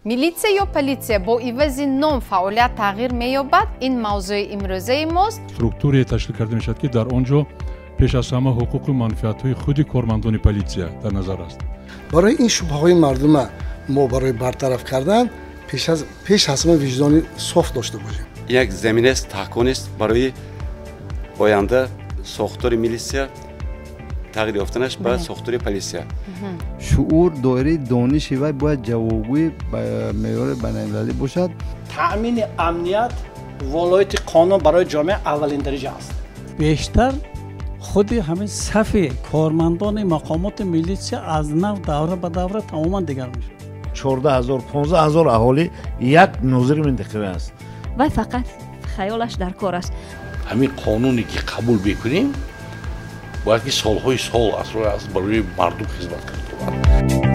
ملیتسیا یا پلیتسیا با ایوز نام فعالیت تغییر می‌یابد این موضوع امروزه ماست. استруктури ташкил карда мешавад ки дар он ҷо пеш аз ҳама ҳуқуқу манфиатҳои худи кормандони политсия дар назар аст. برای این شبهه‌های مردم ما برای برطرف کردن پیش از همه وجدانی صاف داشته باشیم. یک زمینه است تحقیق است برای آینده ساختار میلیسیا تغییر یافتنش به ساختار پلیسیا. شعور دایره دانش و باید جوابگوی به معیار بین‌المللی باشد. تأمین امنیت ولایت قانون برای جامعه اولین درجه است. بیشتر خود همین صف کارمندان مقامات میلیسیا از نو دوره به دوره تماما دیگر میشه. 14000 15000 اهالی یک ناظر منطقه است. و فقط خیالش در کار است. همین قانونی که قبول بکنیم باید که سالهای سال از برای مردم خدمت کنیم.